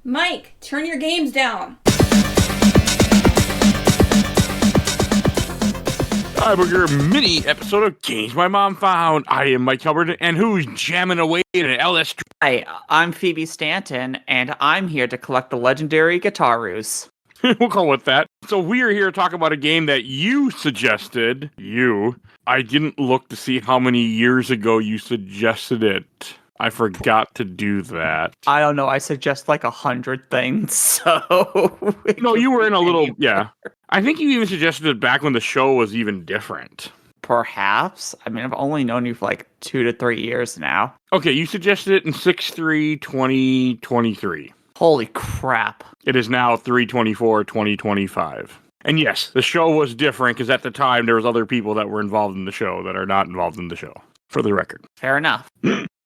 Mike, turn your games down. Hi, we're your mini episode of Games My Mom Found. I am Mike Albertin, and who's jamming away in an LS? Hi, I'm Phoebe Stanton, and I'm here to collect the legendary Gitaroos. We'll call it that. So we are here to talk about a game that you suggested. I didn't look to see how many years ago you suggested it. I forgot to do that. I don't know, I suggest like 100 things, so... No, you were in a little... Yeah. I think you even suggested it back when the show was even different. Perhaps. I mean, I've only known you for like 2 to 3 years now. Okay, you suggested it in 6/3/2023. Holy crap. It is now 3/24/2025. And yes, the show was different because at the time there was other people that were involved in the show that are not involved in the show, for the record. Fair enough.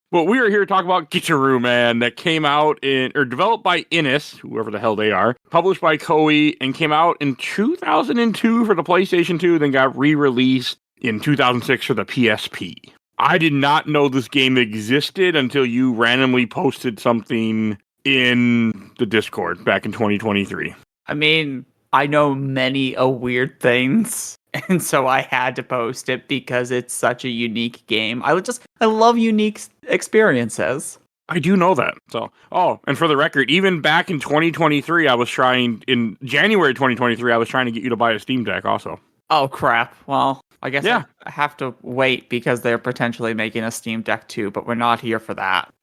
Well, we are here to talk about Gitaroo, man, that came out developed by Innis, whoever the hell they are, published by Koei, and came out in 2002 for the PlayStation 2, then got re-released in 2006 for the PSP. I did not know this game existed until you randomly posted something in the Discord back in 2023. I mean, I know many weird things, and so I had to post it because it's such a unique game. I love unique experiences. I do know that. So, and for the record, even back in 2023, in January 2023, I was trying to get you to buy a Steam Deck also. Oh, crap. Well, I guess Yeah. I have to wait because they're potentially making a Steam Deck too, but we're not here for that.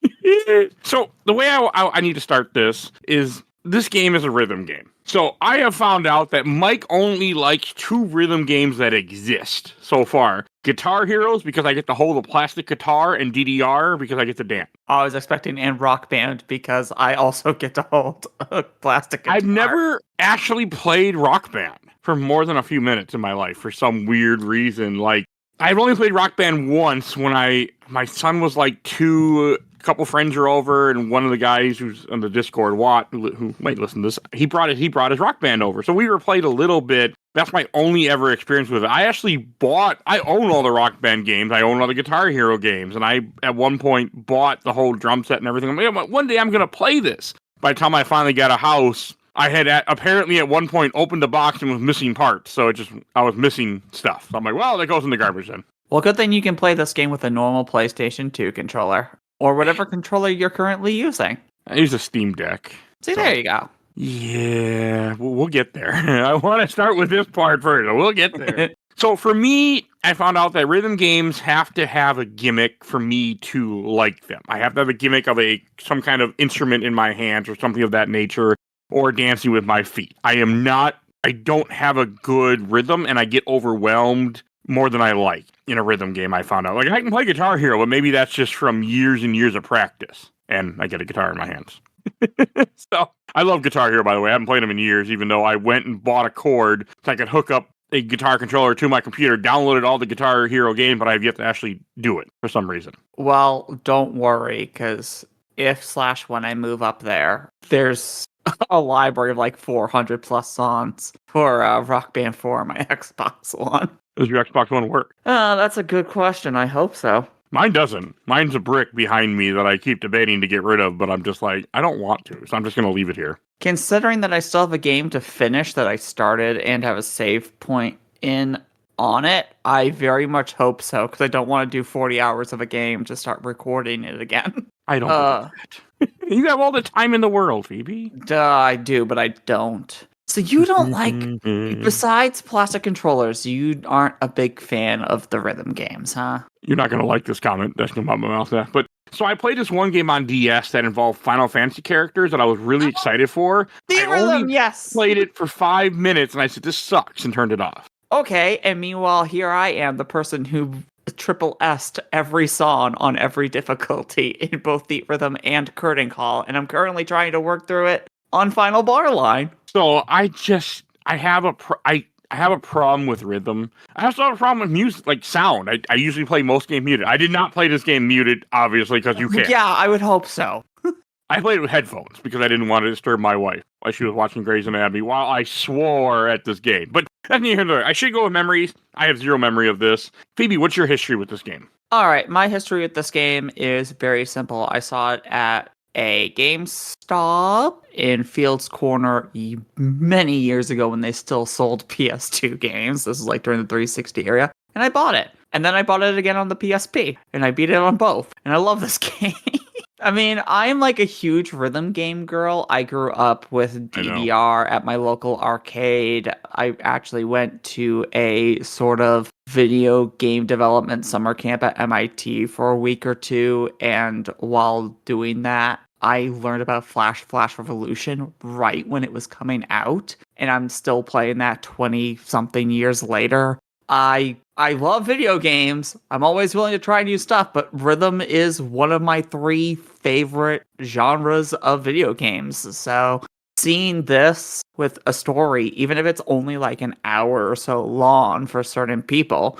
So, the way I need to start this is this game is a rhythm game. So, I have found out that Mike only likes 2 rhythm games that exist so far. Guitar Heroes, because I get to hold a plastic guitar, and DDR, because I get to dance. I was expecting and Rock Band because I also get to hold a plastic guitar. I've never actually played Rock Band for more than a few minutes in my life for some weird reason. Like, I've only played Rock Band once when my son was like 2. A couple friends are over, and one of the guys who's on the Discord, Watt, who might listen to this, he brought his Rock Band over. So we played a little bit. That's my only ever experience with it. I own all the Rock Band games. I own all the Guitar Hero games. And I, at one point, bought the whole drum set and everything. I'm like, one day I'm going to play this. By the time I finally got a house, I had apparently at one point opened the box and was missing parts. So I was missing stuff. So I'm like, well, that goes in the garbage then. Well, good thing you can play this game with a normal PlayStation 2 controller. Or whatever controller you're currently using. I use a Steam Deck. See, there you go. Yeah, we'll get there. I want to start with this part first. We'll get there. So for me, I found out that rhythm games have to have a gimmick for me to like them. I have to have a gimmick of some kind of instrument in my hands or something of that nature, or dancing with my feet. I don't have a good rhythm, and I get overwhelmed more than I like in a rhythm game, I found out. Like, I can play Guitar Hero, but maybe that's just from years and years of practice. And I get a guitar in my hands. So, I love Guitar Hero, by the way. I haven't played them in years, even though I went and bought a cord so I could hook up a guitar controller to my computer, downloaded all the Guitar Hero games, but I've yet to actually do it for some reason. Well, don't worry, because when I move up there's a library of like 400 plus songs for Rock Band 4 on my Xbox One. Does your Xbox One work? That's a good question. I hope so. Mine doesn't. Mine's a brick behind me that I keep debating to get rid of, but I'm just like, I don't want to, so I'm just going to leave it here. Considering that I still have a game to finish that I started and have a save point on it, I very much hope so, because I don't want to do 40 hours of a game to start recording it again. I don't believe that. You have all the time in the world, Phoebe. I do, but I don't. So you don't like, besides plastic controllers, you aren't a big fan of the rhythm games, huh? You're not going to like this comment. That's going to my mouth there. But so I played this one game on DS that involved Final Fantasy characters that I was really excited for. The rhythm, yes. Played it for 5 minutes and I said, this sucks, and turned it off. Okay, and meanwhile, here I am, the person who triple S'd every song on every difficulty in both the rhythm and curtain call, and I'm currently trying to work through it on Final Bar Line. So I have a problem with rhythm. I also have a problem with music, like sound. I usually play most games muted. I did not play this game muted, obviously, because you can't. Yeah, I would hope so. I played it with headphones because I didn't want to disturb my wife while she was watching Grey's Anatomy while I swore at this game. But that's neither here nor there. I should go with memories. I have zero memory of this. Phoebe, what's your history with this game? All right, my history with this game is very simple. I saw it at a GameStop in Fields Corner many years ago when they still sold PS2 games. This is like during the 360 era. And I bought it. And then I bought it again on the PSP. And I beat it on both. And I love this game. I mean, I'm like a huge rhythm game girl. I grew up with DDR at my local arcade. I actually went to a sort of video game development summer camp at MIT for a week or two. And while doing that, I learned about Flash Revolution right when it was coming out. And I'm still playing that 20-something years later. I love video games. I'm always willing to try new stuff, but rhythm is one of my 3 favorite genres of video games. So seeing this with a story, even if it's only like an hour or so long for certain people,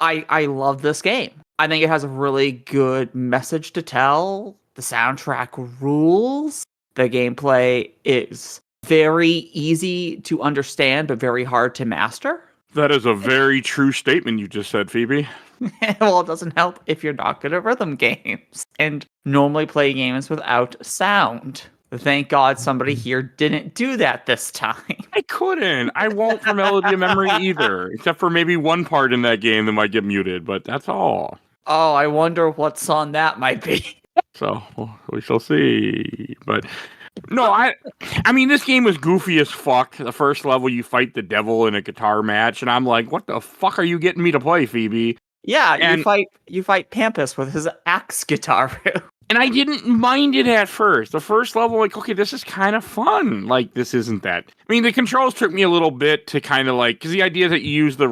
I love this game. I think it has a really good message to tell. The soundtrack rules. The gameplay is very easy to understand, but very hard to master. That is a very true statement you just said, Phoebe. Well, it doesn't help if you're not good at rhythm games and normally play games without sound. Thank God somebody here didn't do that this time. I couldn't. I won't for Melody of Memory either, except for maybe one part in that game that might get muted, but that's all. Oh, I wonder what song that might be. So we shall see. But no, I mean, this game was goofy as fuck. The first level, you fight the devil in a guitar match, and I'm like, what the fuck are you getting me to play, Phoebe? Yeah, you fight Pampus with his axe Gitaroo. And I didn't mind it at first. The first level, like, okay, this is kind of fun. Like, this isn't that. I mean, the controls took me a little bit to kind of like, because the idea that you use the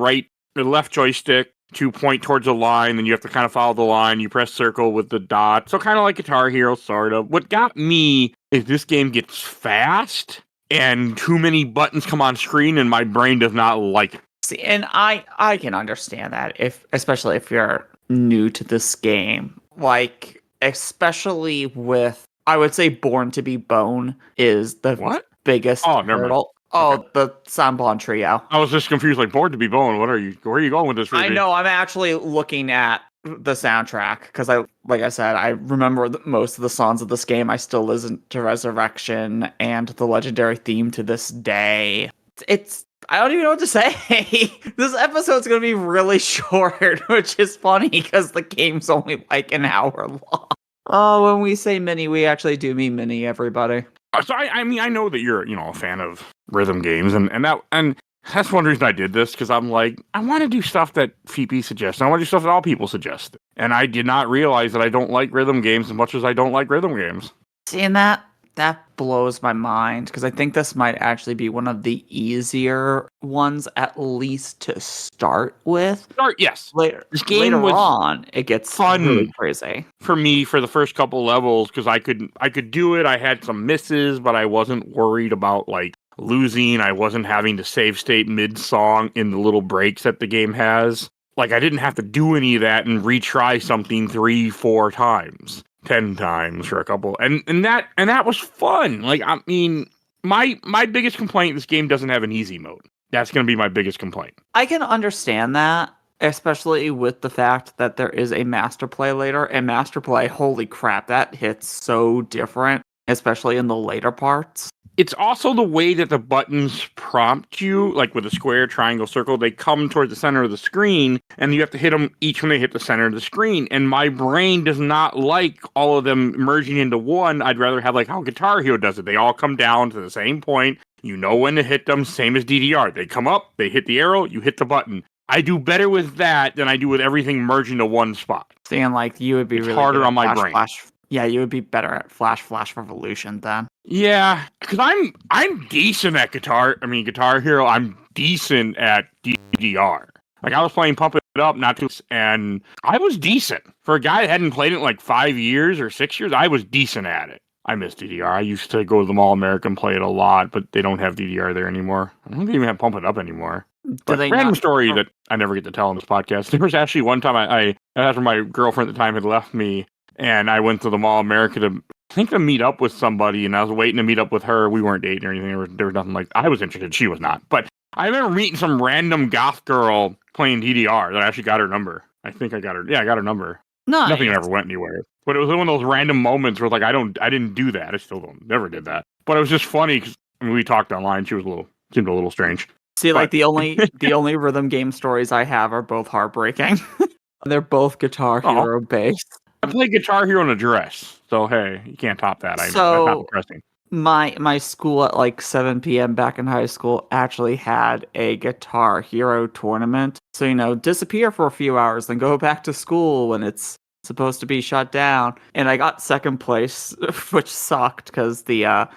left joystick to point towards a line, and you have to kind of follow the line. You press circle with the dot. So kind of like Guitar Hero, sort of. What got me is this game gets fast, and too many buttons come on screen, and my brain does not like it. See, and I can understand that, especially if you're new to this game. Like, especially with, I would say Born to Be Bone is the biggest hurdle. Oh, the Sanbon Trio. I was just confused, like, Born to Be Bone. Where are you going with this? I know, I'm actually looking at the soundtrack, because like I said, I remember most of the songs of this game. I still listen to Resurrection and the legendary theme to this day. I don't even know what to say. This episode's going to be really short, which is funny because the game's only like an hour long. Oh, when we say mini, we actually do mean mini, everybody. So I mean, I know that you're, a fan of rhythm games, and that's one reason I did this, because I'm like, I want to do stuff that Phoebe suggests. I want to do stuff that all people suggest. And I did not realize that I don't like rhythm games as much as I don't like rhythm games. Seeing that blows my mind, because I think this might actually be one of the easier ones, at least to start with. Yes. This game later on, it gets fun, really crazy for me for the first couple levels, because I could do it. I had some misses, but I wasn't worried about like losing. I wasn't having to save state mid-song in the little breaks that the game has. Like, I didn't have to do any of that and retry something 3-4 times. 10 times for a couple, and that was fun. Like, I mean, my biggest complaint, this game doesn't have an easy mode. That's going to be my biggest complaint. I can understand that, especially with the fact that there is a master play later, and master play, holy crap, that hits so different, especially in the later parts. It's also the way that the buttons prompt you, like with a square, triangle, circle, they come towards the center of the screen, and you have to hit them each when they hit the center of the screen. And my brain does not like all of them merging into one. I'd rather have like how Guitar Hero does it. They all come down to the same point. You know when to hit them, same as DDR. They come up, they hit the arrow, you hit the button. I do better with that than I do with everything merging to one spot. Seeing like you would be it's really harder on my brain. Yeah, you would be better at Flash Revolution then. Yeah, because I'm decent at Guitar Hero. I'm decent at DDR. Like, I was playing Pump It Up and I was decent. For a guy that hadn't played it in like 5 years or 6 years, I was decent at it. I miss DDR. I used to go to the Mall America and play it a lot, but they don't have DDR there anymore. I don't even have Pump It Up anymore. But random story that I never get to tell on this podcast. There was actually one time I after my girlfriend at the time had left me, and I went to the Mall America to meet up with somebody, and I was waiting to meet up with her. We weren't dating or anything. There was nothing like, I was interested. She was not. But I remember meeting some random goth girl playing DDR that I actually got her number. I think I got her. Yeah, I got her number. Nice. Nothing ever went anywhere. But it was one of those random moments where like I didn't do that. I still never did that. But it was just funny because we talked online. She seemed a little strange. See, like But- the only rhythm game stories I have are both heartbreaking. They're both Guitar Hero based. I played Guitar Hero in a dress, so hey, you can't top that. I know that's not depressing. My school at like 7 p.m. back in high school actually had a Guitar Hero tournament. So, disappear for a few hours, then go back to school when it's supposed to be shut down. And I got second place, which sucked because the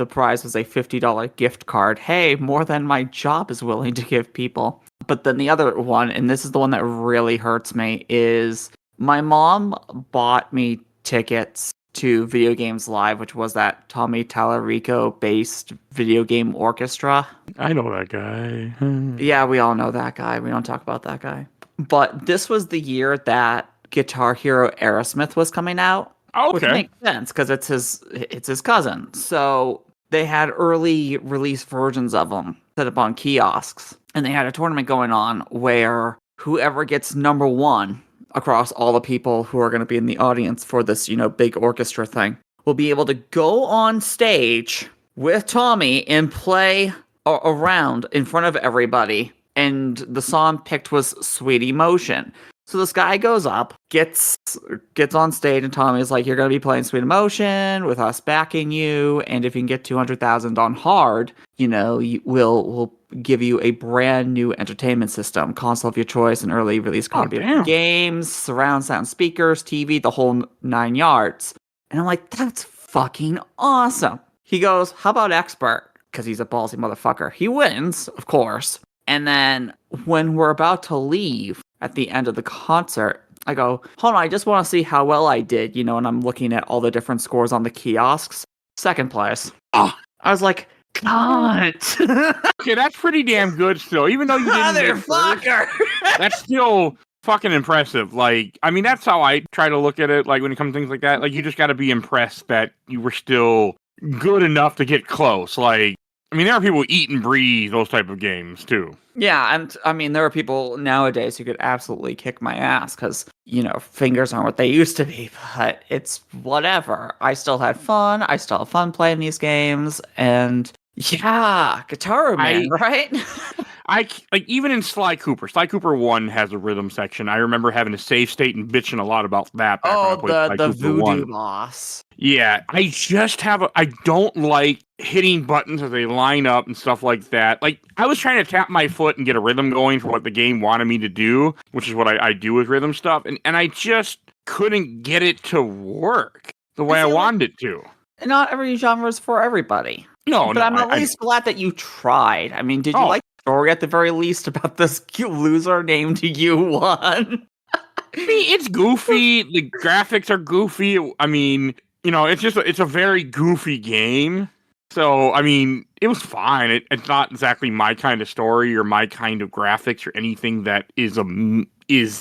prize was a $50 gift card. Hey, more than my job is willing to give people. But then the other one, and this is the one that really hurts me, is my mom bought me tickets to Video Games Live, which was that Tommy Tallarico-based video game orchestra. I know that guy. Yeah, we all know that guy. We don't talk about that guy. But this was the year that Guitar Hero Aerosmith was coming out. Okay. Which makes sense because it's his cousin. So they had early release versions of them set up on kiosks. And they had a tournament going on where whoever gets number one across all the people who are going to be in the audience for this, big orchestra thing will be able to go on stage with Tommy and play around in front of everybody. And the song picked was Sweet Emotion. So this guy goes up, gets on stage, and Tommy's like, "You're going to be playing Sweet Emotion with us backing you, and if you can get 200,000 on hard, we'll give you a brand new entertainment system, console of your choice, an early release copy of games, surround sound speakers, TV, the whole 9 yards." And I'm like, that's fucking awesome. He goes, "How about expert?" Because he's a ballsy motherfucker. He wins, of course. And then when we're about to leave at the end of the concert, I go, "Hold on, I just want to see how well I did," and I'm looking at all the different scores on the kiosks. Second place. Oh. I was like, God. Okay, that's pretty damn good still. Even though you didn't get first, that's still fucking impressive. Like, I mean, that's how I try to look at it. Like, when it comes to things like that, like, you just got to be impressed that you were still good enough to get close. Like, I mean, there are people who eat and breathe those type of games too. Yeah, and I mean, there are people nowadays who could absolutely kick my ass because, fingers aren't what they used to be, but it's whatever. I still had fun. I still have fun playing these games, and yeah, Gitaroo, man, right? Like, even in Sly Cooper 1 has a rhythm section. I remember having a save state and bitching a lot about that. The Voodoo Boss. Yeah, I don't like hitting buttons as they line up and stuff like that. Like, I was trying to tap my foot and get a rhythm going for what the game wanted me to do, which is what I do with rhythm stuff, and I just couldn't get it to work the way I wanted it to. Not every genre is for everybody. But I'm at least glad that you tried. I mean, did you like the story at the very least about this loser named U1? It's goofy. The graphics are goofy. I mean, it's a very goofy game. So, I mean, it was fine. It's not exactly my kind of story or my kind of graphics or anything that is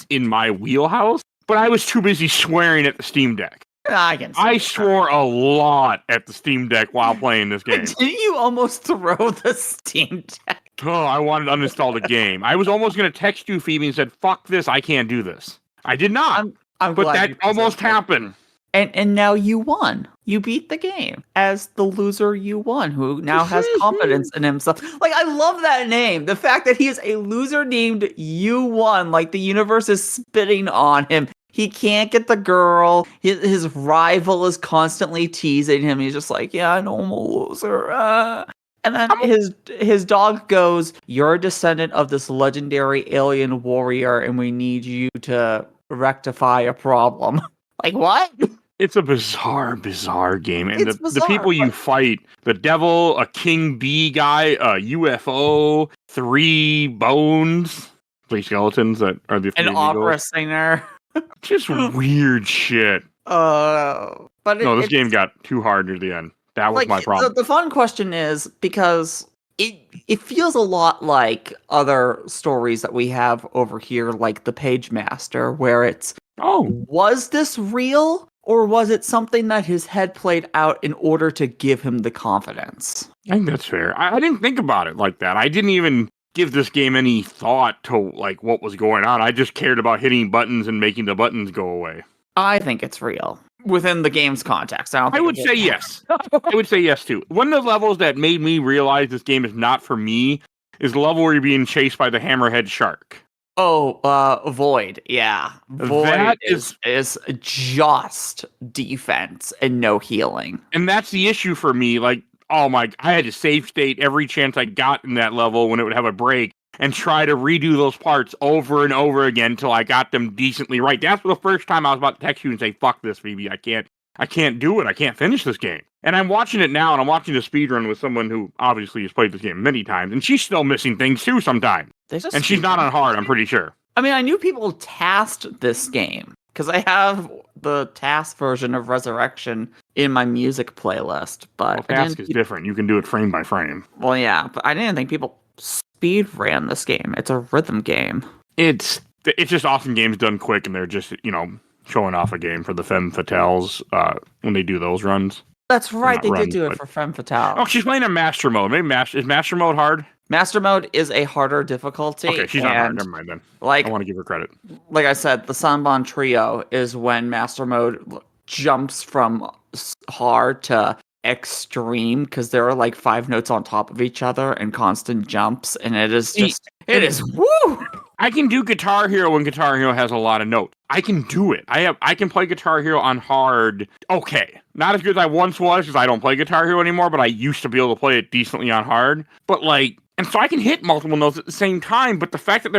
in my wheelhouse. But I was too busy swearing at the Steam Deck. I swore a lot at the Steam Deck while playing this game. Didn't you almost throw the Steam Deck? Oh, I wanted to uninstall the game. I was almost going to text you, Phoebe, and said, "Fuck this, I can't do this." I did not. I'm but glad that almost happened. And now you won. You beat the game as the loser U1, who now has confidence in himself. Like, I love that name. The fact that he is a loser named U1, like the universe is spitting on him. He can't get the girl. His rival is constantly teasing him. He's just like, "Yeah, I know I'm a loser." And then his dog goes, "You're a descendant of this legendary alien warrior, and we need you to rectify a problem." Like, what? It's a bizarre game. And the people you fight, the devil, a king bee guy, a UFO, 3 bones, 3 skeletons that are the an opera singer. Just weird shit. But this game got too hard near the end. That was my problem. The fun question is, because it feels a lot like other stories that we have over here, like the Page Master, where it's, was this real? Or was it something that his head played out in order to give him the confidence? I think that's fair. I didn't think about it like that. I didn't even give this game any thought to like what was going on. I just cared about hitting buttons and making the buttons go away. I think it's real within the game's context. I would say yes. I would say yes too. One of the levels that made me realize this game is not for me is the level where you're being chased by the hammerhead shark. Oh, Void. Yeah. Void That is just defense and no healing. And that's the issue for me. Like, oh my, I had to save state every chance I got in that level when it would have a break and try to redo those parts over and over again until I got them decently right. That's the first time I was about to text you and say, fuck this, Phoebe. I can't do it. I can't finish this game. And I'm watching it now, and I'm watching a speedrun with someone who obviously has played this game many times, and she's still missing things too sometimes. And she's not on hard, I'm pretty sure. I mean, I knew people tasked this game, because I have the task version of Resurrection in my music playlist, but... Well, task is different. You can do it frame by frame. Well, yeah, but I didn't think people speed ran this game. It's a rhythm game. It's just awesome games done quick, and they're just, showing off a game for the femme fatales when they do those runs. That's right, they did do it for femme fatale. Oh, she's playing in master mode. Maybe is master mode hard? Master mode is a harder difficulty. Okay, she's not hard. Never mind then. Like, I want to give her credit. Like I said, the Sanban Trio is when master mode jumps from hard to extreme, because there are like 5 notes on top of each other and constant jumps, and it is woo! I can do Guitar Hero when Guitar Hero has a lot of notes. I can do it. I can play Guitar Hero on hard. Okay. Not as good as I once was, because I don't play Guitar Hero anymore, but I used to be able to play it decently on hard. But and so I can hit multiple notes at the same time, but the fact that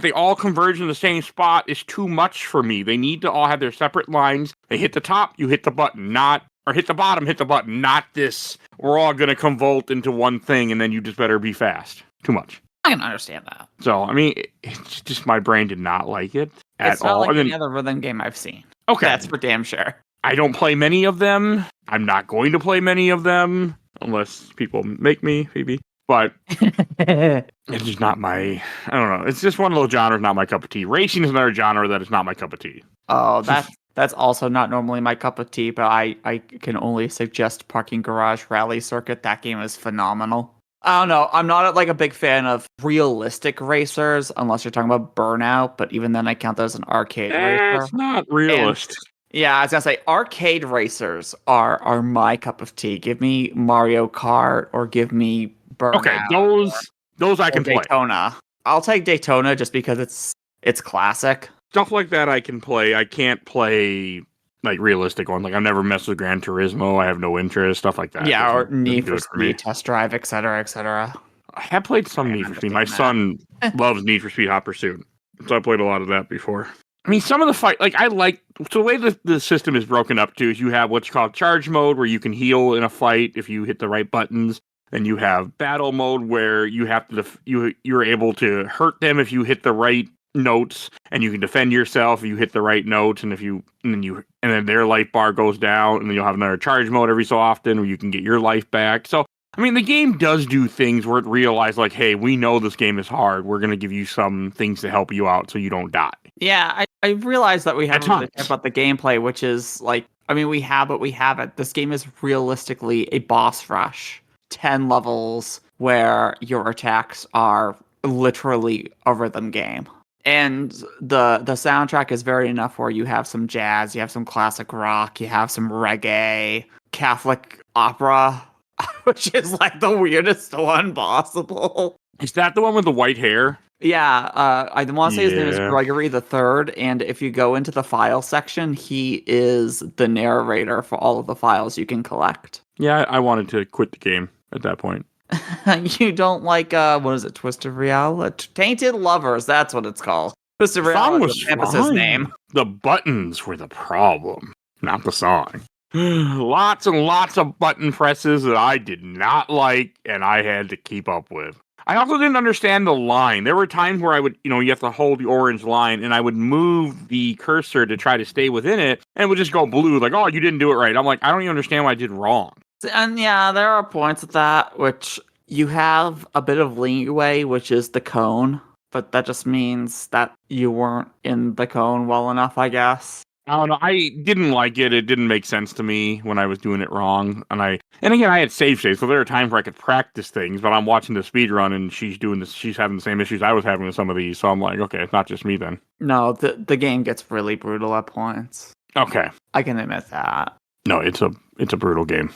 they all converge in the same spot is too much for me. They need to all have their separate lines. They hit the top, you hit the button, or hit the bottom, hit the button, not this, we're all going to convert into one thing, and then you just better be fast. Too much. I can understand that. So, I mean, it's just my brain did not like it at all. It's not like any other rhythm game I've seen. Okay. That's for damn sure. I don't play many of them. I'm not going to play many of them, unless people make me, Phoebe. But it's just not I don't know. It's just one of those genres, not my cup of tea. Racing is another genre that is not my cup of tea. Oh, that's also not normally my cup of tea, but I can only suggest Parking Garage Rally Circuit. That game is phenomenal. I don't know. I'm not a big fan of realistic racers, unless you're talking about Burnout, but even then I count that as an arcade racer. It's not realistic. Yeah, I was going to say, arcade racers are my cup of tea. Give me Mario Kart or give me Burnout. Okay, those I can play. Daytona. I'll take Daytona just because it's classic. Stuff like that I can play. I can't play realistic ones. I've never messed with Gran Turismo. I have no interest. Stuff like that. Yeah, or Need for Speed Test Drive, etc., etc. I have played some Need for Speed. My son loves Need for Speed Hot Pursuit, so I played a lot of that before. I mean, some of the fight, so the way the system is broken up to is you have what's called charge mode, where you can heal in a fight if you hit the right buttons. Then you have battle mode, where you have to you're able to hurt them if you hit the right notes, and you can defend yourself if you hit the right notes, and then their life bar goes down, and then you'll have another charge mode every so often where you can get your life back. So I mean, the game does do things where it realizes, hey, we know this game is hard. We're going to give you some things to help you out so you don't die. Yeah, I realize that we haven't really talked about the gameplay, which is we have it. This game is realistically a boss rush. 10 levels where your attacks are literally a rhythm game. And the soundtrack is varied enough where you have some jazz, you have some classic rock, you have some reggae, Catholic opera, which is the weirdest one possible. Is that the one with the white hair? Yeah, I want to say his name is Gregory the Third, and if you go into the file section, he is the narrator for all of the files you can collect. Yeah, I wanted to quit the game at that point. You don't like, what is it, Twisted Reality? Tainted Lovers, that's what it's called. Twisted Reality was his name. The buttons were the problem, not the song. Lots and lots of button presses that I did not like, and I had to keep up with. I also didn't understand the line. There were times where I would, you have to hold the orange line, and I would move the cursor to try to stay within it, and it would just go blue, oh, you didn't do it right. I'm like, I don't even understand what I did wrong. And yeah, there are points at that, which you have a bit of leeway, which is the cone, but that just means that you weren't in the cone well enough, I guess. I don't know. I didn't like it. It didn't make sense to me when I was doing it wrong. And again, I had save states, so there are times where I could practice things, but I'm watching the speed run and she's doing this. She's having the same issues I was having with some of these. So I'm like, okay, it's not just me then. No, the game gets really brutal at points. Okay. I can admit that. No, it's a brutal game.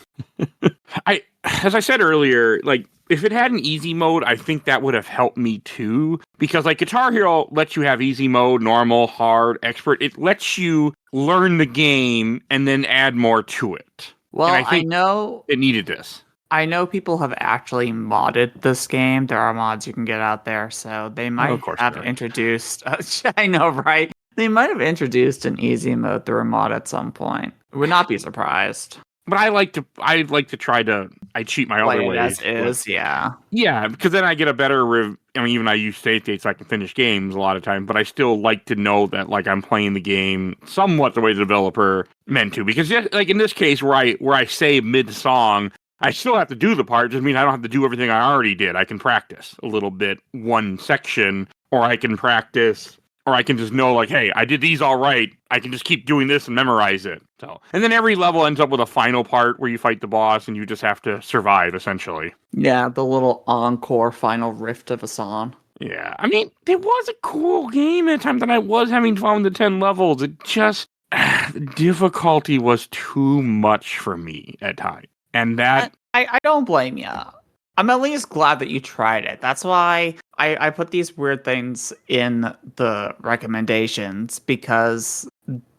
As I said earlier, like, if it had an easy mode, I think that would have helped me too. Because like Guitar Hero lets you have easy mode, normal, hard, expert. It lets you learn the game and then add more to it. Well, and I think know it needed this. I know people have actually modded this game. There are mods you can get out there, so they might have introduced. I know, right? They might have introduced an easy mode through a mod at some point. Would not be surprised. But I like to try to. I cheat my other way. As is, yeah. Yeah, because then I get a better. Even I use save states, so I can finish games a lot of times. But I still like to know that like I'm playing the game somewhat the way the developer meant to. Because like in this case, where I save mid song, I still have to do the part. Just mean I don't have to do everything I already did. I can practice a little bit one section, or I can practice. Or I can just know, like, hey, I did these all right. I can just keep doing this and memorize it. So, and then every level ends up with a final part where you fight the boss and you just have to survive, essentially. Yeah, the little encore final rift of a song. Yeah, I mean, it was a cool game at times, and I was having fun with the 10 levels. It just, the difficulty was too much for me at times. And that... I don't blame you. I'm at least glad that you tried it. That's why I put these weird things in the recommendations, because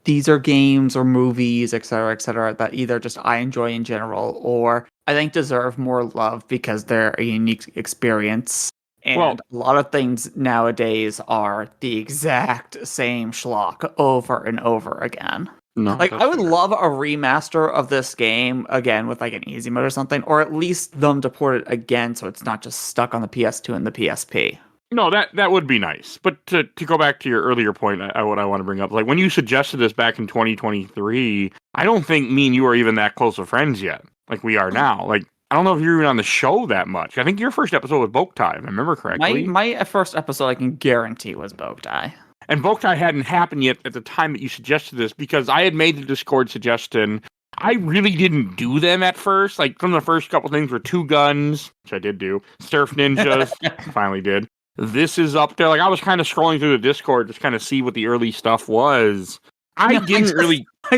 these are games or movies, et cetera, that either just I enjoy in general or I think deserve more love because they're a unique experience. And a lot of things nowadays are the exact same schlock over and over again. No, like I would love a remaster of this game again with like an easy mode or something, or at least them to port it again so it's not just stuck on the PS2 and the PSP. No, that would be nice. But to go back to your earlier point, what I want to bring up, like when you suggested this back in 2023, I don't think me and you are even that close of friends yet, like we are now. Like I don't know if you're even on the show that much. I think your first episode was Boktai, if I remember correctly. My first episode, I can guarantee, was Boktai. And Boktai hadn't happened yet at the time that you suggested this, because I had made the Discord suggestion. I really didn't do them at first. Like, some of the first couple things were Two Guns, which I did do. Surf Ninjas, finally did. This is up there. Like, I was kind of scrolling through the Discord to kind of see what the early stuff was. I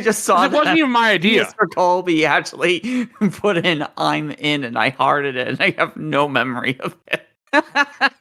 just saw it wasn't even my idea. Mr. Colby actually put in "I'm in" and I hearted it, and I have no memory of it.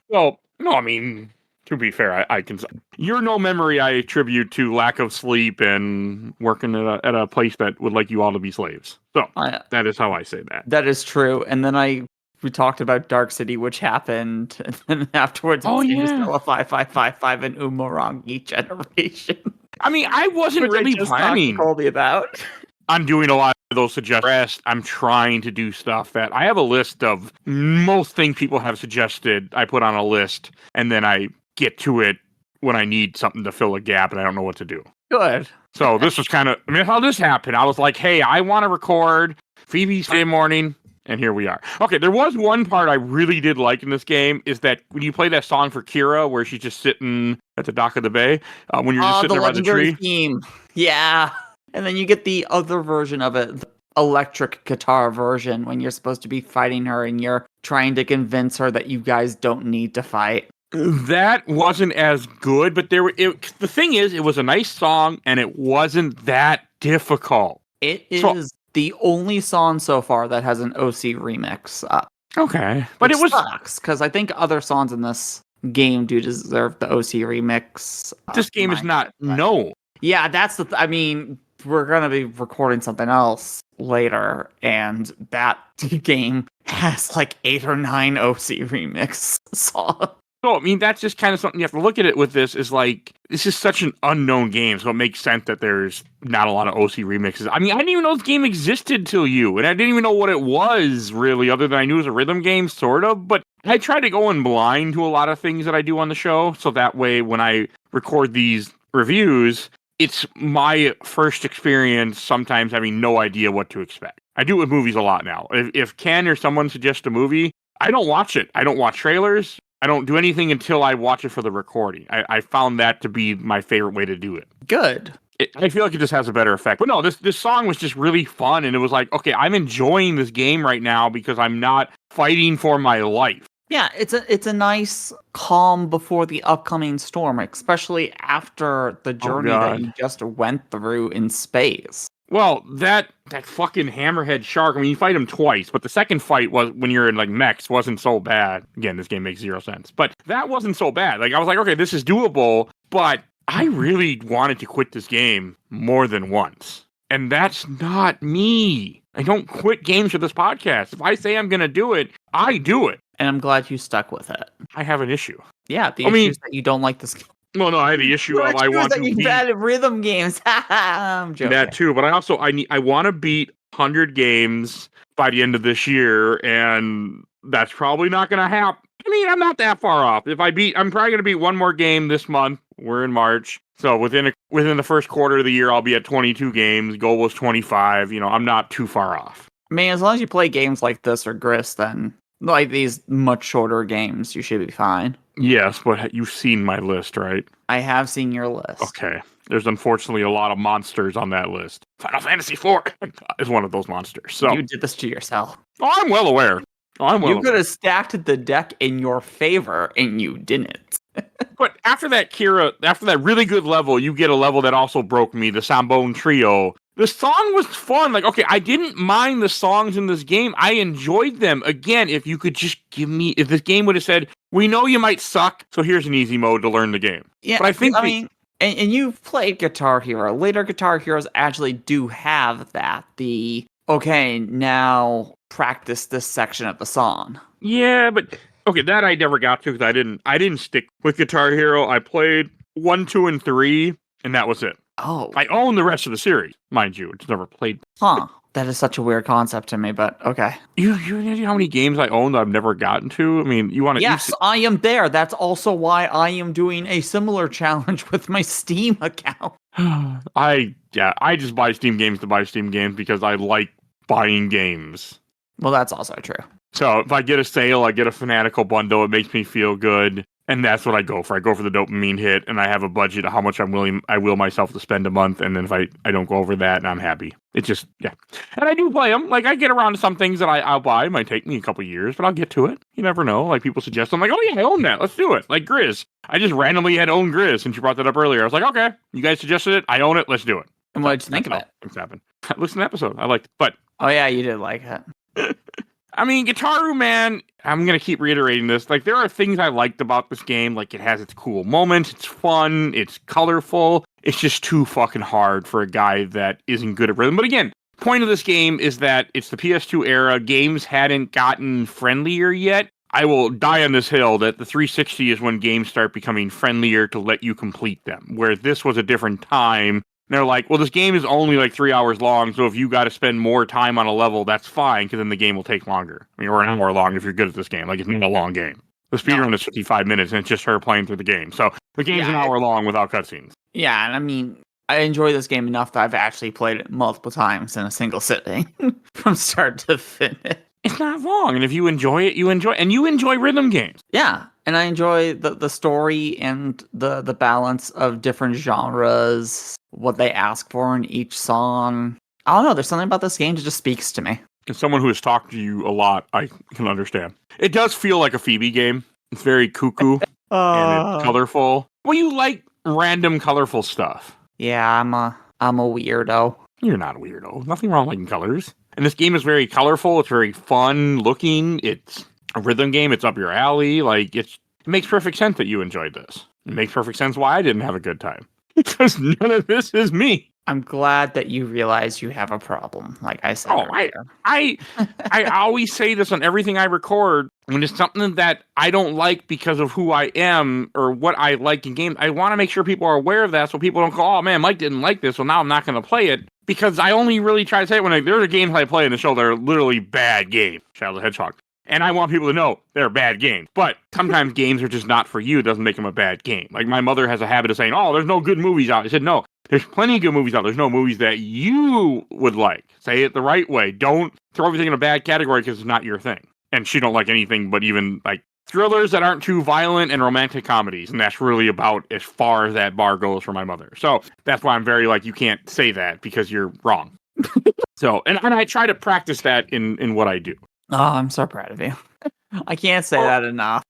Well, no, I mean, to be fair, I can. Your no memory I attribute to lack of sleep and working at a place that would like you all to be slaves. So that is how I say that. That is true. And then we talked about Dark City, which happened, and then afterwards, it's still a 5555 and Umurangi generation. I mean, I wasn't really planning on doing a lot of those suggestions. I'm trying to do stuff that I have a list of most things people have suggested. I put on a list, and then I get to it when I need something to fill a gap, and I don't know what to do. Good. So this was kind of, I mean, how this happened. I was like, hey, I want to record Phoebe's Day Morning. And here we are. Okay, there was one part I really did like in this game, is that when you play that song for Kira, where she's just sitting at the dock of the bay, when you're just sitting there by the tree. Theme. Yeah. And then you get the other version of it, the electric guitar version, when you're supposed to be fighting her and you're trying to convince her that you guys don't need to fight. That wasn't as good, but the thing is, it was a nice song, and it wasn't that difficult. It is the only song so far that has an OC remix. Okay, but it sucks because I think other songs in this game do deserve the OC remix. This game is not known. Yeah, that's I mean, we're gonna be recording something else later, and that game has like 8 or 9 OC remix songs. So, I mean, that's just kind of something you have to look at it with. This is like, this is such an unknown game, so it makes sense that there's not a lot of OC remixes. I mean, I didn't even know this game existed till you, and I didn't even know what it was, really, other than I knew it was a rhythm game, sort of, but I try to go in blind to a lot of things that I do on the show, so that way, when I record these reviews, it's my first experience sometimes having no idea what to expect. I do it with movies a lot now. If Ken or someone suggests a movie, I don't watch it. I don't watch trailers. I don't do anything until I watch it for the recording. I found that to be my favorite way to do it. Good. I feel like it just has a better effect. But no, this song was just really fun, and it was like, okay, I'm enjoying this game right now because I'm not fighting for my life. Yeah, it's a nice calm before the upcoming storm, especially after the journey that you just went through in space. Well, that fucking hammerhead shark, I mean, you fight him twice, but the second fight was when you're in, like, mechs wasn't so bad. Again, this game makes zero sense. But that wasn't so bad. Like, I was like, okay, this is doable, but I really wanted to quit this game more than once. And that's not me. I don't quit games for this podcast. If I say I'm going to do it, I do it. And I'm glad you stuck with it. I have an issue. Yeah, the issue is that you don't like this game. Well, no, I have the issue of I want to beat... bad at rhythm games. I'm joking. That too, but I want to beat 100 games by the end of this year, and that's probably not going to happen. I mean, I'm not that far off. I'm probably going to beat one more game this month. We're in March. So within the first quarter of the year, I'll be at 22 games. Goal was 25. I'm not too far off. I mean, as long as you play games like this or Gris, then like these much shorter games, you should be fine. Yes, but you've seen my list, right? I have seen your list. Okay. There's unfortunately a lot of monsters on that list. Final Fantasy IV is one of those monsters. So you did this to yourself. Oh, I'm well aware. You could have stacked the deck in your favor, and you didn't. But after that really good level, you get a level that also broke me, the Sambone Trio. The song was fun. Like, okay, I didn't mind the songs in this game. I enjoyed them. Again, if you could just if this game would have said, we know you might suck, so here's an easy mode to learn the game. Yeah, but I mean, and you've played Guitar Hero. Later Guitar Heroes actually do have that. Okay, now practice this section of the song. Yeah, but okay, that I never got to because I didn't stick with Guitar Hero. I played 1, 2, and 3, and that was it. Oh. I own the rest of the series, mind you. It's never played. Huh. That is such a weird concept to me, but okay. You know how many games I own that I've never gotten to? I mean, you want to... Yes, I am there. That's also why I am doing a similar challenge with my Steam account. I just buy Steam games to buy Steam games because I like buying games. Well, that's also true. So if I get a sale, I get a Fanatical bundle, it makes me feel good. And that's what I go for. I go for the dopamine hit, and I have a budget of how much I will myself to spend a month. And then if I don't go over that, and I'm happy. It's just, yeah. And I do play them. Like, I get around to some things that I'll buy. It might take me a couple years, but I'll get to it. You never know. Like, people suggest, I'm like, oh yeah, I own that. Let's do it. Like Grizz. I just randomly had owned Grizz since you brought that up earlier. I was like, okay, you guys suggested it. I own it. Let's do it. And what did you think of it? Things happen. Listen to the episode. I liked it. But. Oh yeah, you did like it. I mean, Gitaroo, man, I'm going to keep reiterating this. Like, there are things I liked about this game. Like, it has its cool moments. It's fun. It's colorful. It's just too fucking hard for a guy that isn't good at rhythm. But again, point of this game is that it's the PS2 era. Games hadn't gotten friendlier yet. I will die on this hill that the 360 is when games start becoming friendlier to let you complete them. Where this was a different time. And they're like, well, this game is only like 3 hours long, so if you got to spend more time on a level, that's fine, because then the game will take longer. I mean, or an hour long if you're good at this game. Like, it's not a long game. The speedrun is 55 minutes, and it's just her playing through the game. So the game's an hour long without cutscenes. Yeah, and I mean, I enjoy this game enough that I've actually played it multiple times in a single sitting, from start to finish. It's not long, and if you enjoy it, you enjoy it. And you enjoy rhythm games. Yeah, and I enjoy the story and the balance of different genres, what they ask for in each song. I don't know, there's something about this game that just speaks to me. As someone who has talked to you a lot, I can understand. It does feel like a Phoebe game. It's very cuckoo, and it's colorful. Well, you like random colorful stuff. Yeah, I'm a weirdo. You're not a weirdo. Nothing wrong with liking colors. And this game is very colorful. It's very fun looking. It's a rhythm game. It's up your alley. Like, it makes perfect sense that you enjoyed this. It makes perfect sense why I didn't have a good time. Because none of this is me. I'm glad that you realize you have a problem, like I said. Oh, I always say this on everything I record. When it's something that I don't like because of who I am or what I like in games, I want to make sure people are aware of that so people don't go, oh man, Mike didn't like this, so now I'm not going to play it. Because I only really try to say it when there are games I play in the show that are literally bad games. Shadow the Hedgehog. And I want people to know they're bad games. But sometimes games are just not for you. It doesn't make them a bad game. Like, my mother has a habit of saying, oh, there's no good movies out. I said, no, there's plenty of good movies out. There's no movies that you would like. Say it the right way. Don't throw everything in a bad category because it's not your thing. And she don't like anything but even, like, thrillers that aren't too violent and romantic comedies, and that's really about as far as that bar goes for my mother. So that's why I'm very like, you can't say that because you're wrong. So, and I try to practice that in what I do. Oh, I'm so proud of you. I can't say that enough.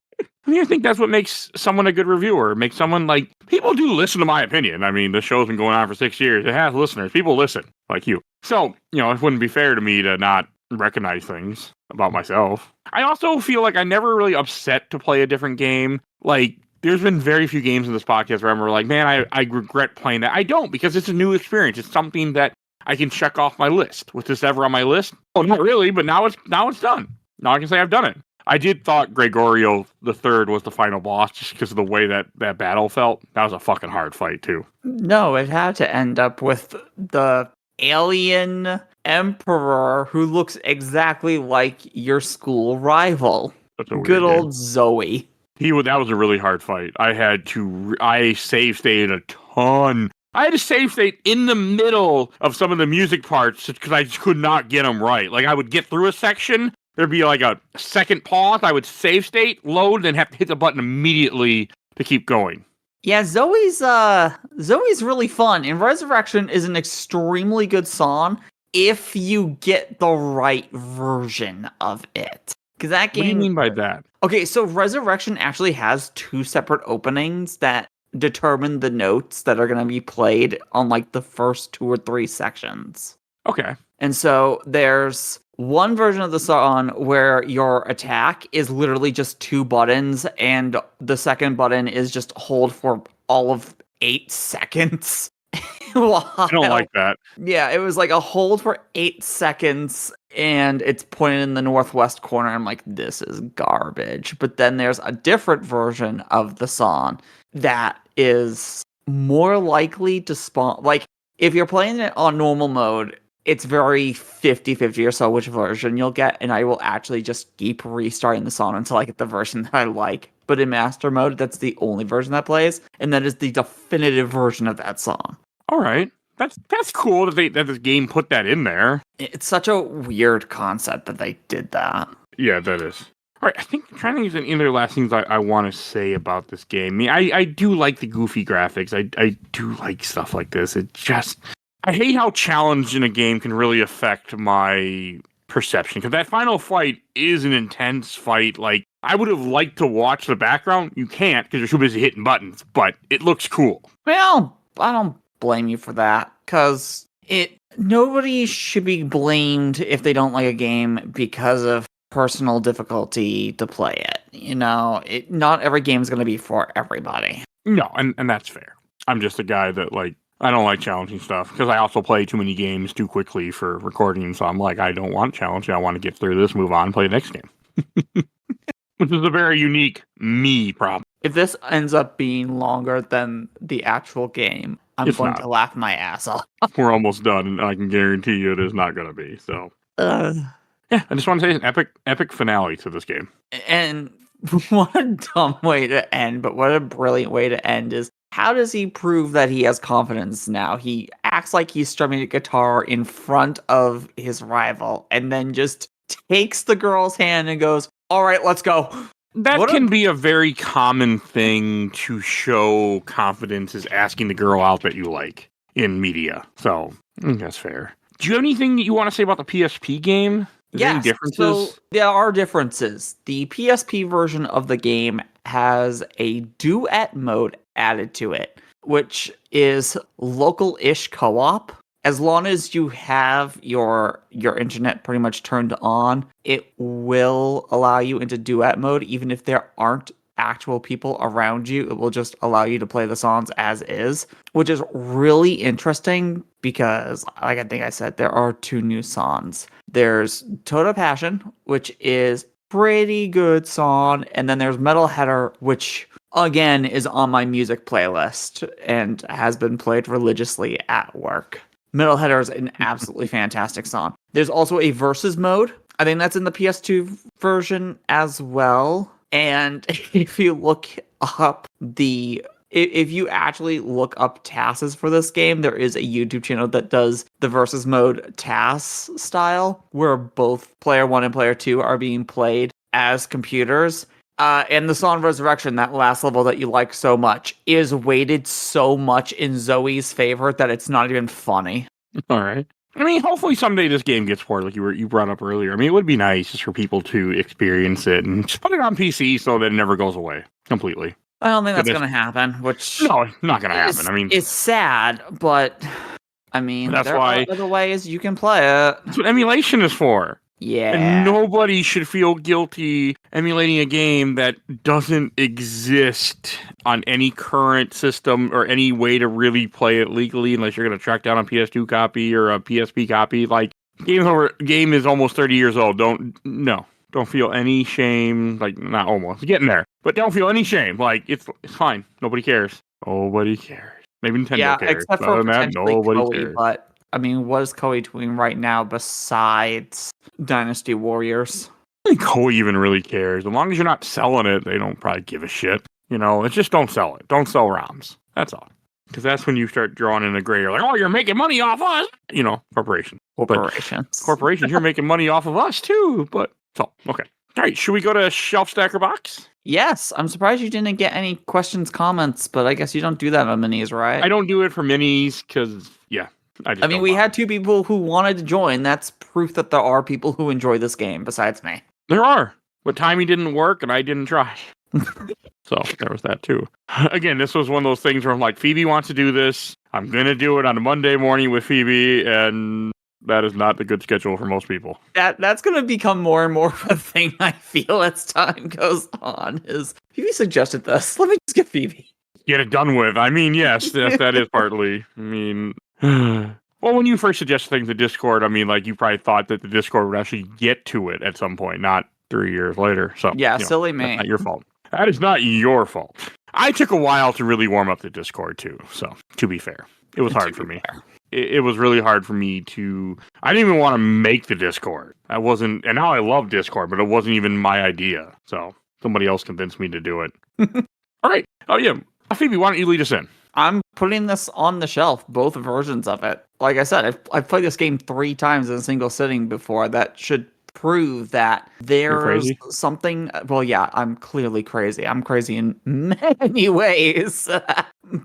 I think that's what makes someone a good reviewer. Makes someone like, people do listen to my opinion. I mean, the show's been going on for 6 years. It has listeners. People listen, like you. So, it wouldn't be fair to me to not recognize things about myself. I also feel like I never really upset to play a different game. Like, there's been very few games in this podcast where I'm like, man, I regret playing that. I don't, because it's a new experience. It's something that I can check off my list. Was this ever on my list? Oh, not really, but now it's done. Now I can say I've done it. I did thought Gregorio the Third was the final boss just because of the way that battle felt. That was a fucking hard fight, too. No, it had to end up with the alien emperor who looks exactly like your school rival. Good old Zoe. That was a really hard fight. I save stated a ton. I had to save state in the middle of some of the music parts because I just could not get them right. Like, I would get through a section, there'd be like a second pause, I would save state, load, and have to hit the button immediately to keep going. Yeah, Zoe's really fun, and Resurrection is an extremely good song if you get the right version of it. Because that game... What do you mean by that? Okay, so Resurrection actually has 2 separate openings that determine the notes that are going to be played on like the first 2 or 3 sections. Okay. And so there's one version of the song where your attack is literally just 2 buttons, and the second button is just hold for all of 8 seconds. I don't like that. Yeah, it was like a hold for 8 seconds, and it's pointed in the northwest corner. I'm like, this is garbage. But then there's a different version of the song that is more likely to spawn. Like, if you're playing it on normal mode, it's very 50-50 or so which version you'll get, and I will actually just keep restarting the song until I get the version that I like. But in master mode, that's the only version that plays, and that is the definitive version of that song. All right. That's cool that this game put that in there. It's such a weird concept that they did that. Yeah, that is. All right, I think I'm trying to use any other last things I want to say about this game. I mean, I do like the goofy graphics. I do like stuff like this. I hate how challenge in a game can really affect my perception. Because that final fight is an intense fight. Like, I would have liked to watch the background. You can't because you're too busy hitting buttons. But it looks cool. Well, I don't blame you for that. Because nobody should be blamed if they don't like a game because of personal difficulty to play it. Not every game is going to be for everybody. No, and that's fair. I'm just a guy that, like, I don't like challenging stuff because I also play too many games too quickly for recording. So I'm like, I don't want challenging. I want to get through this, move on, play the next game. Which is a very unique me problem. If this ends up being longer than the actual game, I'm going to laugh my ass off. We're almost done, and I can guarantee you it is not going to be. So, yeah, I just want to say it's an epic finale to this game. And what a dumb way to end, but what a brilliant way to end is, how does he prove that he has confidence now? He acts like he's strumming a guitar in front of his rival, and then just takes the girl's hand and goes, all right, let's go. That can be a very common thing to show confidence, is asking the girl out that you like in media. So, that's fair. Do you have anything that you want to say about the PSP game? Yes, any differences? So there are differences. The PSP version of the game has a duet mode added to it, which is local-ish co-op. As long as you have your internet pretty much turned on, it will allow you into duet mode, even if there aren't actual people around you. It will just allow you to play the songs as is, which is really interesting because, like I think I said, there are 2 new songs. There's Total Passion, which is pretty good song, and then there's Metal Header, which again is on my music playlist and has been played religiously at work. Metal Header is an absolutely fantastic song. There's also a versus mode. I think that's in the PS2 version as well. And if you look up if you actually look up tasks for this game, there is a YouTube channel that does the versus mode tasks style, where both player 1 and player 2 are being played as computers. And the Song of Resurrection, that last level that you like so much, is weighted so much in Zoe's favor that it's not even funny. All right. I mean, hopefully someday this game gets ported, like you brought up earlier. I mean, it would be nice just for people to experience it and just put it on PC so that it never goes away completely. I don't think that's going to happen, which... No, not going to happen. I mean... It's sad, but... I mean, that's there why, are other ways you can play it. That's what emulation is for. Yeah. And nobody should feel guilty emulating a game that doesn't exist on any current system or any way to really play it legally unless you're going to track down a PS2 copy or a PSP copy. Like, game is almost 30 years old. Don't feel any shame. Like, not almost. Getting there. But don't feel any shame. Like, it's fine. Nobody cares. Nobody cares. Maybe Nintendo cares. Except for potentially nobody Koei, cares. But, I mean, what is Koei doing right now besides Dynasty Warriors? I think Koei even really cares. As long as you're not selling it, they don't probably give a shit. You know, it's just don't sell it. Don't sell ROMs. That's all. Because that's when you start drawing in a gray area. Like, oh, you're making money off us. You know, corporations. Corporations, you're making money off of us too. But, so, okay. All right, should we go to Shelf Stacker Box? Yes, I'm surprised you didn't get any questions, comments, but I guess you don't do that on minis, right? I don't do it for minis because, yeah. I mean, we had 2 people who wanted to join. That's proof that there are people who enjoy this game besides me. There are. But timing didn't work and I didn't try. So there was that too. Again, this was one of those things where I'm like, Phoebe wants to do this. I'm going to do it on a Monday morning with Phoebe, and that is not the good schedule for most people. That's going to become more and more of a thing, I feel, as time goes on. Is Phoebe suggested this. Let me just get Phoebe. Get it done with. I mean, yes, that is partly. I mean, well, when you first suggested things to Discord, I mean, like, you probably thought that the Discord would actually get to it at some point, not 3 years later. So yeah, silly me. That's not your fault. That is not your fault. I took a while to really warm up the Discord too. So, to be fair, it was hard for me. It was really hard for me to... I didn't even want to make the Discord. I wasn't... And now I love Discord, but it wasn't even my idea. So, somebody else convinced me to do it. All right. Oh, yeah. Phoebe, why don't you lead us in? I'm putting this on the shelf, both versions of it. Like I said, I've played this game 3 times in a single sitting before. That should prove that there's something... Well, yeah, I'm clearly crazy. I'm crazy in many ways.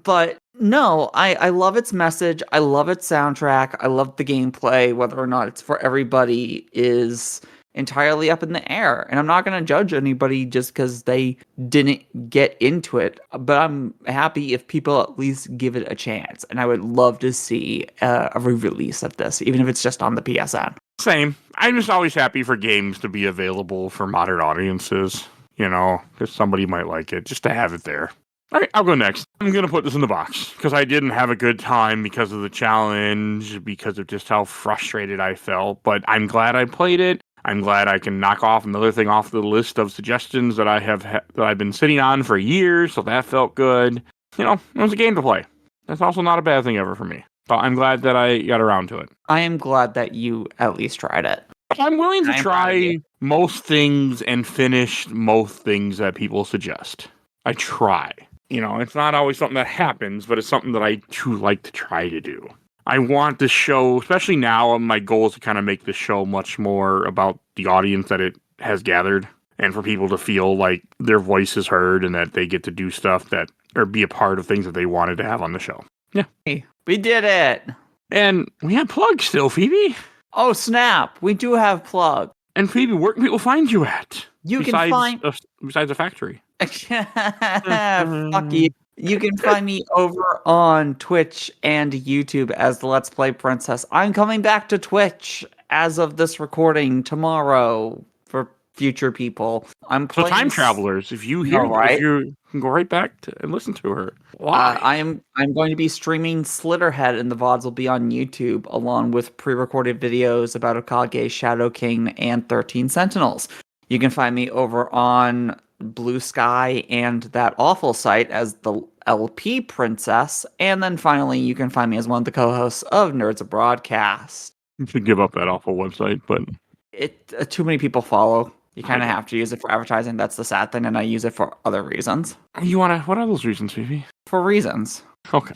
But no, I love its message. I love its soundtrack. I love the gameplay. Whether or not it's for everybody is entirely up in the air. And I'm not going to judge anybody just because they didn't get into it. But I'm happy if people at least give it a chance. And I would love to see a re-release of this, even if it's just on the PSN. Same. I'm just always happy for games to be available for modern audiences, you know, because somebody might like it, just to have it there. All right, I'll go next. I'm going to put this in the box because I didn't have a good time because of the challenge, because of just how frustrated I felt. But I'm glad I played it. I'm glad I can knock off another thing off the list of suggestions that I've been sitting on for years, so that felt good. You know, it was a game to play. That's also not a bad thing ever for me. But I'm glad that I got around to it. I am glad that you at least tried it. I'm willing to try most things and finish most things that people suggest. I try. You know, it's not always something that happens, but it's something that I do like to try to do. I want the show, especially now, my goal is to kind of make the show much more about the audience that it has gathered, and for people to feel like their voice is heard and that they get to do stuff that, or be a part of things that they wanted to have on the show. Yeah. Hey, we did it. And we have plugs still, Phoebe. Oh, snap. We do have plug. And Phoebe, where can people find you at? You can find... Besides the factory. Fuck you. You can find me over on Twitch and YouTube as the Let's Play Princess. I'm coming back to Twitch as of this recording tomorrow for future people. I'm playing... So time travelers, if you hear, if you can go right back and listen to her. Why? I'm going to be streaming Slitterhead, and the VODs will be on YouTube, along with pre-recorded videos about Okage, Shadow King, and 13 Sentinels. You can find me over on Blue Sky and that awful site as the LP Princess, and then finally you can find me as one of the co-hosts of Nerds of Broadcast. You should give up that awful website, but too many people follow. You kind of have to use it for advertising. That's the sad thing, and I use it for other reasons. What are those reasons, Phoebe? For reasons. Okay.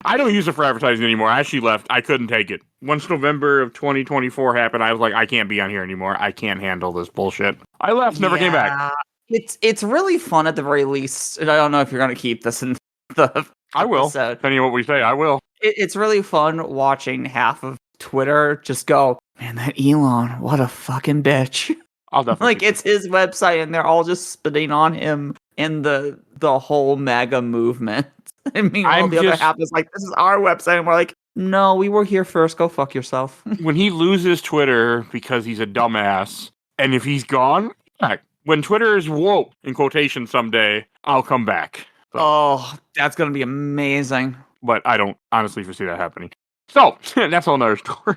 I don't use it for advertising anymore. I actually left. I couldn't take it. Once November of 2024 happened, I was like, I can't be on here anymore. I can't handle this bullshit. I left, never came back. It's really fun at the very least. And I don't know if you're going to keep this in the I will. episode. Depending on what we say, I will. It's really fun watching half of Twitter just go, man, that Elon, what a fucking bitch. I'll definitely. Like, it's his website, and they're all just spitting on him and the whole MAGA movement. I mean, the other half is like, this is our website, and we're like, no, we were here first. Go fuck yourself. When he loses Twitter because he's a dumbass, and if he's gone, back. When Twitter is woke, in quotation someday, I'll come back. So. Oh, that's going to be amazing. But I don't honestly foresee that happening. So, that's all another story.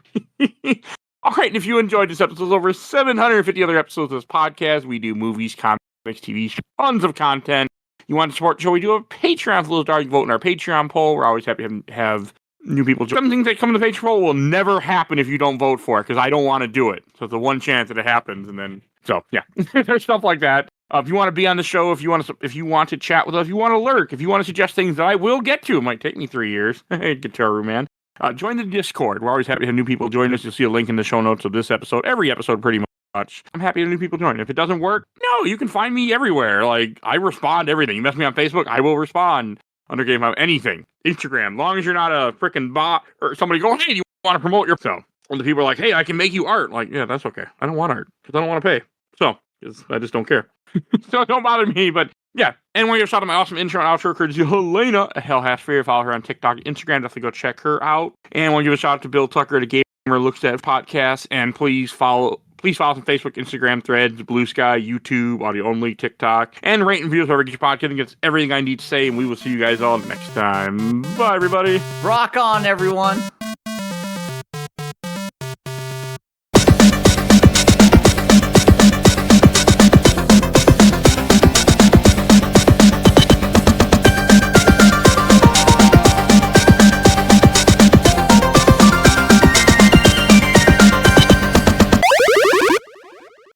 All right, and if you enjoyed this episode, there's over 750 other episodes of this podcast. We do movies, comics, TV, tons of content. You want to support the show, we do have a Patreon for those that vote in our Patreon poll. We're always happy to have new people. Some things that come in the Patreon poll will never happen if you don't vote for it, because I don't want to do it. So it's the one chance that it happens, and then, so, yeah. There's stuff like that. If you want to be on the show, if you want to chat with us, if you want to lurk, if you want to suggest things that I will get to, it might take me 3 years. Hey, Gitaroo, man. Join the Discord. We're always happy to have new people join us. You'll see a link in the show notes of this episode. Every episode, pretty much. I'm happy to have new people join. If it doesn't work, no, you can find me everywhere. Like, I respond to everything. You mess me on Facebook, I will respond. Under Game of anything. Instagram. Long as you're not a freaking bot or somebody go, hey, do you want to promote yourself? When the people are like, hey, I can make you art. Like, yeah, that's okay. I don't want art because I don't want to pay. So, I just don't care. So don't bother me, but yeah. And when you shout out my awesome intro and outro courtesy Helena, a Hell Has Fear. Follow her on TikTok, Instagram. Definitely go check her out. And want to give a shout out to Bill Tucker, the Gamer Looks at Podcast. And please follow us on Facebook, Instagram, Threads, Blue Sky, YouTube, audio only, TikTok, and rate and reviews wherever you get your podcast. I think it's everything I need to say, and we will see you guys all next time. Bye, everybody. Rock on, everyone.